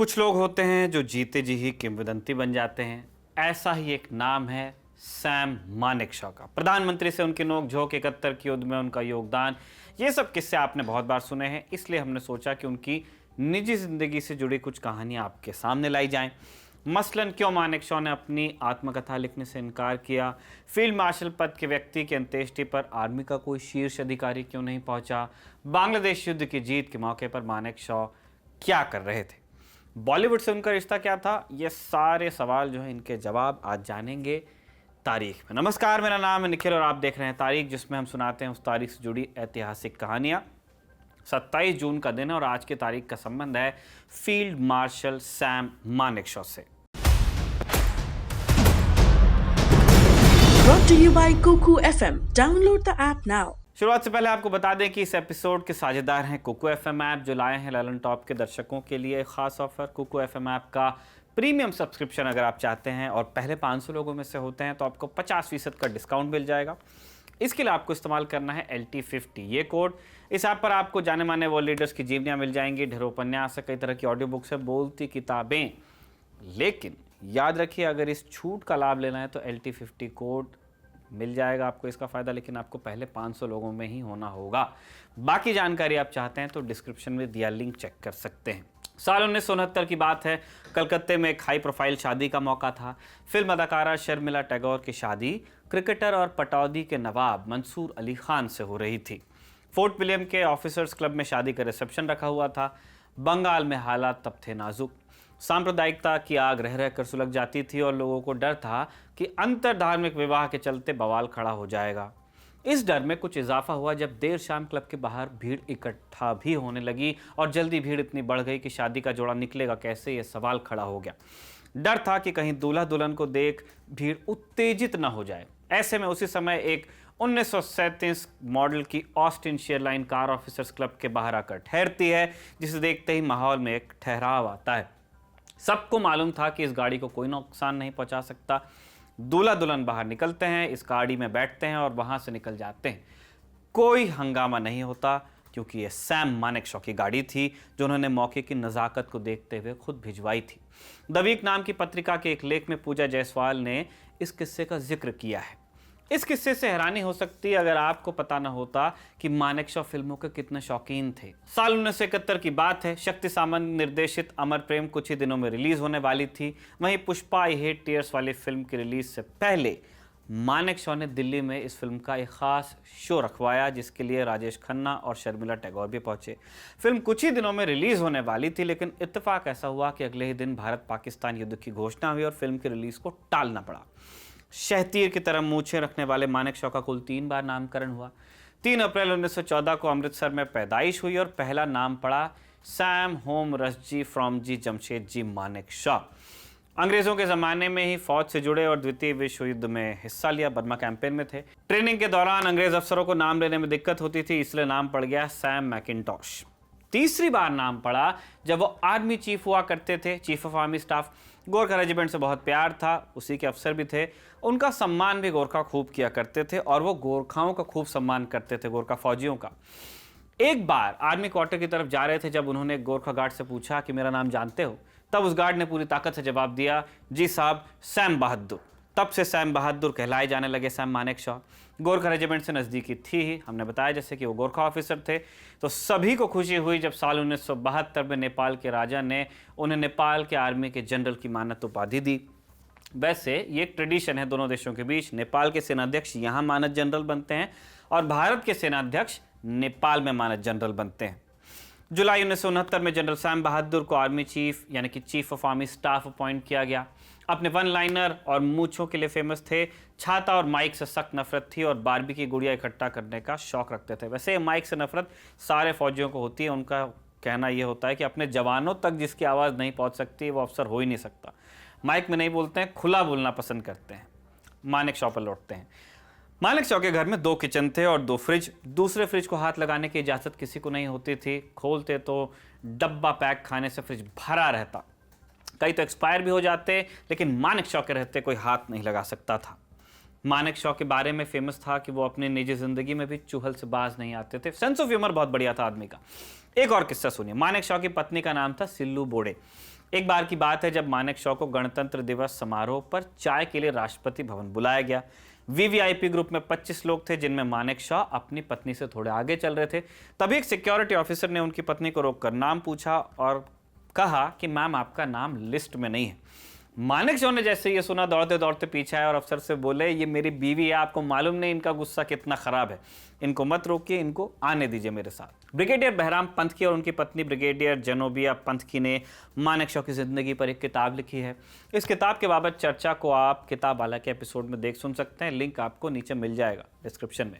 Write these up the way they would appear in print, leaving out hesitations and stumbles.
कुछ लोग होते हैं जो जीते जी ही किंवदंती बन जाते हैं। ऐसा ही एक नाम है सैम मानेकशॉ का। प्रधानमंत्री से उनकी नोकझोंक, 71 की युद्ध में उनका योगदान, ये सब किस्से आपने बहुत बार सुने हैं। इसलिए हमने सोचा कि उनकी निजी जिंदगी से जुड़ी कुछ कहानियां आपके सामने लाई जाएं। मसलन क्यों मानेकशॉ ने अपनी आत्मकथा लिखने से इनकार किया, फील्ड मार्शल पद के व्यक्ति की अंत्येष्टि पर आर्मी का कोई शीर्ष अधिकारी क्यों नहीं पहुंचा, बांग्लादेश युद्ध की जीत के मौके पर मानेकशॉ क्या कर रहे थे, बॉलीवुड से उनका रिश्ता क्या था, ये सारे सवाल जो हैं इनके जवाब आज जानेंगे तारीख में। नमस्कार, मेरा नाम है निखिल और आप देख रहे हैं तारीख, जिसमें हम सुनाते हैं उस तारीख से जुड़ी ऐतिहासिक कहानियां। 27 जून का दिन है और आज की तारीख का संबंध है फील्ड मार्शल सैम मानेकशॉ से। Brought to you by Kuku FM. Download the app now. शुरुआत से पहले आपको बता दें कि इस एपिसोड के साझेदार हैं कुकू एफएम ऐप, जो लाए हैं ललन टॉप के दर्शकों के लिए खास ऑफर। कुकू एफएम ऐप का प्रीमियम सब्सक्रिप्शन अगर आप चाहते हैं और पहले 500 लोगों में से होते हैं तो आपको 50% का डिस्काउंट मिल जाएगा। इसके लिए आपको इस्तेमाल करना है LT50 ये कोड। इस ऐप पर आपको जाने माने वर्ल्ड लीडर्स की जीवनियाँ मिल जाएंगी, ढेरों उपन्यास है, कई तरह की ऑडियो बुक्स है, बोलती किताबें। लेकिन याद रखिए, अगर इस छूट का लाभ लेना है तो LT50 कोड मिल जाएगा आपको इसका फ़ायदा, लेकिन आपको पहले 500 लोगों में ही होना होगा। बाकी जानकारी आप चाहते हैं तो डिस्क्रिप्शन में दिया लिंक चेक कर सकते हैं। साल 1969 की बात है। कलकत्ते में एक हाई प्रोफाइल शादी का मौका था। फिल्म अदाकारा शर्मिला टैगोर की शादी क्रिकेटर और पटौदी के नवाब मंसूर अली खान से हो रही थी। फोर्ट विलियम के ऑफिसर्स क्लब में शादी का रिसेप्शन रखा हुआ था। बंगाल में हालात तब थे नाजुक। सांप्रदायिकता की आग रह रहकर सुलग जाती थी और लोगों को डर था कि अंतर धार्मिक विवाह के चलते बवाल खड़ा हो जाएगा। इस डर में कुछ इजाफा हुआ जब देर शाम क्लब के बाहर भीड़ इकट्ठा भी होने लगी और जल्दी भीड़ इतनी बढ़ गई कि शादी का जोड़ा निकलेगा कैसे, ये सवाल खड़ा हो गया। डर था कि कहीं दूल्हा दुल्हन को देख भीड़ उत्तेजित न हो जाए। ऐसे में उसी समय एक 1937 मॉडल की ऑस्टिन शेयरलाइन कार ऑफिसर्स क्लब के बाहर आकर ठहरती है, जिसे देखते ही माहौल में एक ठहराव आता है। सबको मालूम था कि इस गाड़ी को कोई नुकसान नहीं पहुंचा सकता। दूल्हा दुल्हन बाहर निकलते हैं, इस गाड़ी में बैठते हैं और वहां से निकल जाते हैं। कोई हंगामा नहीं होता, क्योंकि ये सैम मानेकशॉ की गाड़ी थी जो उन्होंने मौके की नज़ाकत को देखते हुए खुद भिजवाई थी। द वीक नाम की पत्रिका के एक लेख में पूजा जायसवाल ने इस किस्से का जिक्र किया है। इस किस्से से हैरानी हो सकती है अगर आपको पता न होता कि मानेकशॉ फिल्मों के कितने शौकीन थे। साल 1971 की बात है। शक्ति सामंत निर्देशित अमर प्रेम कुछ ही दिनों में रिलीज होने वाली थी। वहीं पुष्पा आई हेट टीयर्स वाली फिल्म की रिलीज से पहले मानेकशॉ ने दिल्ली में इस फिल्म का एक खास शो रखवाया, जिसके लिए राजेश खन्ना और शर्मिला टैगोर भी पहुंचे। फिल्म कुछ ही दिनों में रिलीज होने वाली थी, लेकिन इत्तेफाक ऐसा हुआ कि अगले ही दिन भारत पाकिस्तान युद्ध की घोषणा हुई और फिल्म की रिलीज को टालना पड़ा। शहतीर की तरह मूछें रखने वाले मानेकशॉ का कुल 3 बार नामकरण हुआ। 3 अप्रैल 1914 को अमृतसर में पैदाइश हुई और पहला नाम पड़ा सैम होम रसजी फ्रॉमजी जमशेदजी मानेकशॉ। अंग्रेजों के ज़माने में ही फौज से जुड़े और द्वितीय विश्व युद्ध में हिस्सा लिया। बर्मा कैंपेन में थे। ट्रेनिंग के दौरान अंग्रेज अफसरों को नाम लेने में दिक्कत होती थी, इसलिए नाम पड़ गया सैम मैकिंटॉश। तीसरी बार नाम पड़ा जब वो आर्मी चीफ हुआ करते थे, chief of army staff. Gorkha regiment से बहुत प्यार था, उसी के अफसर भी थे। उनका सम्मान भी गोरखा खूब किया करते थे और वो गोरखाओं का खूब सम्मान करते थे, गोरखा फौजियों का। एक बार आर्मी क्वार्टर की तरफ जा रहे थे जब उन्होंने गोरखा गार्ड से पूछा कि मेरा नाम जानते हो, तब उस गार्ड ने पूरी ताकत से जवाब दिया, जी साहब, सैम बहादुर। तब से सैम बहादुर कहलाए जाने लगे सैम मानेकशॉ। गोरखा रेजिमेंट से नज़दीकी थी ही, हमने बताया जैसे कि वो गोरखा ऑफिसर थे। तो सभी को खुशी हुई जब साल 1972 में नेपाल के राजा ने उन्हें नेपाल के आर्मी के जनरल की मानद उपाधि दी। वैसे ये एक ट्रेडिशन है दोनों देशों के बीच। नेपाल के सेनाध्यक्ष यहाँ मानद जनरल बनते हैं और भारत के सेनाध्यक्ष नेपाल में मानद जनरल बनते हैं। जुलाई 1969 में जनरल सैम बहादुर को आर्मी चीफ यानी कि chief of army staff appoint किया गया। अपने वन लाइनर और मूंछों के लिए फेमस थे। छाता और माइक से सख्त नफरत थी और बारबी की गुड़िया इकट्ठा करने का शौक रखते थे। वैसे माइक से नफरत सारे फौजियों को होती है। उनका कहना यह होता है कि अपने जवानों तक जिसकी आवाज़ नहीं पहुंच सकती वो अफसर हो ही नहीं सकता। माइक में नहीं बोलते हैं, खुला बोलना पसंद करते हैं। मानेकशॉ पर लौटते हैं। मानेकशॉ के घर में 2 किचन थे और 2 फ्रिज। दूसरे फ्रिज को हाथ लगाने की इजाज़त किसी को नहीं होती थी। खोलते तो डब्बा पैक खाने से फ्रिज भरा रहता। कई तो एक्सपायर भी हो जाते, लेकिन मानेकशॉ के रहते कोई हाथ नहीं लगा सकता था। मानेकशॉ के बारे में फेमस था कि वो अपनी निजी जिंदगी में भी चुहल से बाज नहीं आते थे। सेंस ऑफ ह्यूमर बहुत बढ़िया था आदमी का। एक और किस्सा सुनिए। मानेकशॉ की पत्नी का नाम था सिल्लू बोड़े। एक बार की बात है जब मानेकशॉ को गणतंत्र दिवस समारोह पर चाय के लिए राष्ट्रपति भवन बुलाया गया। वीवीआईपी ग्रुप में 25 लोग थे, जिनमें मानेकशॉ अपनी पत्नी से थोड़े आगे चल रहे थे। तभी एक सिक्योरिटी ऑफिसर ने उनकी पत्नी को रोककर नाम पूछा और कहा कि मैम, आपका नाम लिस्ट में नहीं है। मानेकशॉ ने जैसे ये सुना, दौड़ते दौड़ते पीछे आए और अफसर से बोले, ये मेरी बीवी है, आपको मालूम नहीं इनका गुस्सा कितना खराब है, इनको मत रोकिए, इनको आने दीजिए मेरे साथ। ब्रिगेडियर बहराम पंथकी और उनकी पत्नी ब्रिगेडियर जेनोबिया पंथकी ने मानेकशॉ की जिंदगी पर एक किताब लिखी है। इस किताब के बाबत चर्चा को आप किताब वाला के एपिसोड में देख सुन सकते हैं, लिंक आपको नीचे मिल जाएगा डिस्क्रिप्शन में।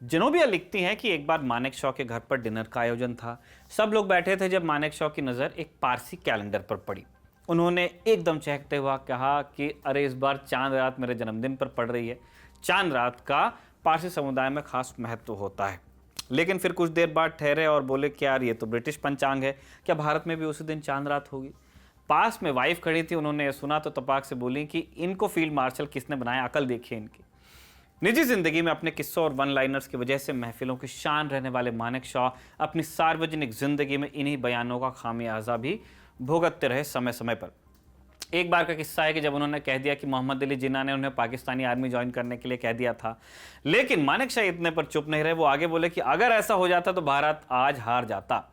जेनोबिया लिखती हैं कि एक बार मानेकशॉ के घर पर डिनर का आयोजन था। सब लोग बैठे थे जब मानेकशॉ की नज़र एक पारसी कैलेंडर पर पड़ी। उन्होंने एकदम चहकते हुआ कहा कि अरे, इस बार चांद रात मेरे जन्मदिन पर पड़ रही है। चांद रात का पारसी समुदाय में खास महत्व होता है। लेकिन फिर कुछ देर बाद ठहरे और बोले कि यार, ये तो ब्रिटिश पंचांग है, क्या भारत में भी उसी दिन चांद रात होगी? पास में वाइफ खड़ी थी, उन्होंने सुना तो तपाक से बोली कि इनको फील्ड मार्शल किसने बनाया, अकल देखिए इनकी। निजी जिंदगी में अपने किस्सों और वन लाइनर्स की वजह से महफिलों की शान रहने वाले मानेकशॉ अपनी सार्वजनिक जिंदगी में इन्हीं बयानों का खामियाजा भी भुगतते रहे समय समय पर। एक बार का किस्सा है कि जब उन्होंने कह दिया कि मोहम्मद अली जिन्ना ने उन्हें पाकिस्तानी आर्मी ज्वाइन करने के लिए कह दिया था, लेकिन मानेकशॉ इतने पर चुप नहीं रहे। वो आगे बोले कि अगर ऐसा हो जाता तो भारत आज हार जाता।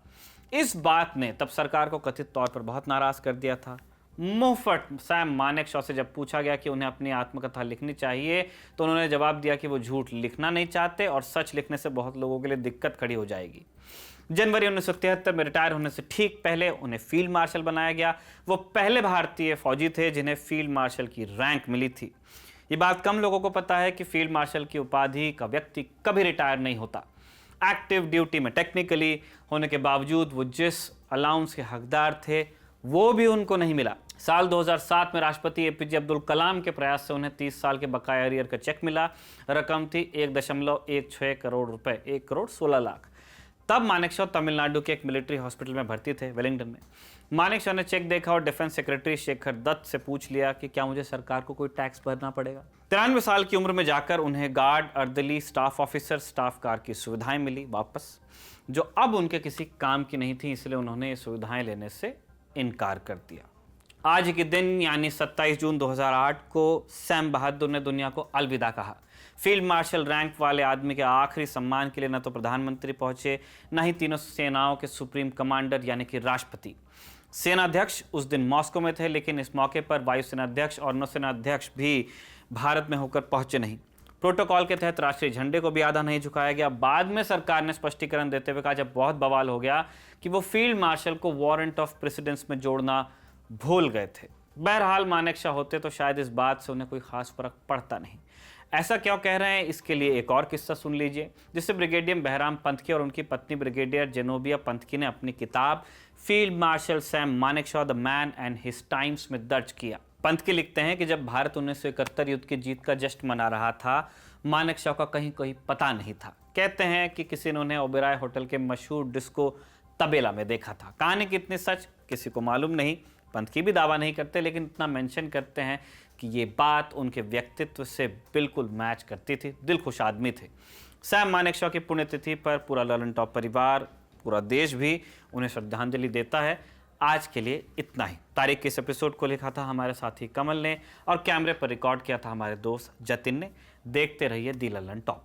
इस बात ने तब सरकार को कथित तौर पर बहुत नाराज कर दिया था। मुफ्त सैम मानेकशॉ से जब पूछा गया कि उन्हें अपनी आत्मकथा लिखनी चाहिए, तो उन्होंने जवाब दिया कि वो झूठ लिखना नहीं चाहते और सच लिखने से बहुत लोगों के लिए दिक्कत खड़ी हो जाएगी। जनवरी 1973 में रिटायर होने से ठीक पहले उन्हें फील्ड मार्शल बनाया गया। वो पहले भारतीय फौजी थे जिन्हें फील्ड मार्शल की रैंक मिली थी। ये बात कम लोगों को पता है कि फील्ड मार्शल की उपाधि का व्यक्ति कभी रिटायर नहीं होता। एक्टिव ड्यूटी में टेक्निकली होने के बावजूद वो जिस अलाउंस के हकदार थे, वो भी उनको नहीं मिला। साल 2007 में राष्ट्रपति एपीजे अब्दुल कलाम के प्रयास से उन्हें 30 साल के बकाया अरियर का चेक मिला। रकम थी 1.16 करोड़ रुपए, 1 करोड़ 16 लाख। तब मानेकशॉ तमिलनाडु के एक मिलिट्री हॉस्पिटल में भर्ती थे, वेलिंगटन में। मानेकशॉ ने चेक देखा और डिफेंस सेक्रेटरी शेखर दत्त से पूछ लिया कि क्या मुझे सरकार को कोई टैक्स भरना पड़ेगा। 93 साल की उम्र में जाकर उन्हें गार्ड, अर्दली, स्टाफ ऑफिसर, स्टाफ कार की सुविधाएं मिली वापस, जो अब उनके किसी काम की नहीं थी, इसलिए उन्होंने ये सुविधाएं लेने से इनकार कर दिया। आज के दिन यानी 27 जून 2008 को सैम बहादुर ने दुनिया को अलविदा कहा। फील्ड मार्शल रैंक वाले आदमी के आखिरी सम्मान के लिए न तो प्रधानमंत्री पहुंचे, न ही तीनों सेनाओं के सुप्रीम कमांडर यानी कि राष्ट्रपति। सेनाध्यक्ष उस दिन मॉस्को में थे, लेकिन इस मौके पर वायुसेना अध्यक्ष और नौसेना अध्यक्ष भी भारत में होकर पहुंचे नहीं। प्रोटोकॉल के तहत राष्ट्रीय झंडे को भी आधा नहीं झुकाया गया। बाद में सरकार ने स्पष्टीकरण देते हुए कहा, जब बहुत बवाल हो गया, कि वो फील्ड मार्शल को वारंट ऑफ प्रेसिडेंस में जोड़ना भूल गए थे। बहरहाल मानेकशॉ होते तो शायद इस बात से उन्हें कोई खास फर्क पड़ता नहीं। ऐसा क्यों कह रहे हैं, इसके लिए एक और किस्सा सुन लीजिए, जिसे ब्रिगेडियर बहराम पंथकी और उनकी पत्नी ब्रिगेडियर जेनोबिया पंथकी ने अपनी किताब field marshal Sam Manekshaw the man and his times में दर्ज किया। पंथकी लिखते हैं कि जब भारत 1971 युद्ध की जीत का जश्न मना रहा था, मानेकशॉ का कहीं कोई पता नहीं था। कहते हैं कि किसी ने उन्हें ओबेरॉय होटल के मशहूर डिस्को तबेला में देखा था। कहानी कितनी सच किसी को मालूम नहीं। पंथकी भी दावा नहीं करते, लेकिन इतना मेंशन करते हैं कि ये बात उनके व्यक्तित्व से बिल्कुल मैच करती थी। दिलखुश आदमी थे। सैम मानेकशॉ की पुण्यतिथि पर पूरा ललन टॉप परिवार, पूरा देश भी उन्हें श्रद्धांजलि देता है। आज के लिए इतना ही। तारीख के इस एपिसोड को लिखा था हमारे साथी कमल ने और कैमरे पर रिकॉर्ड किया था हमारे दोस्त जतिन ने। देखते रहिए दी ललन टॉप।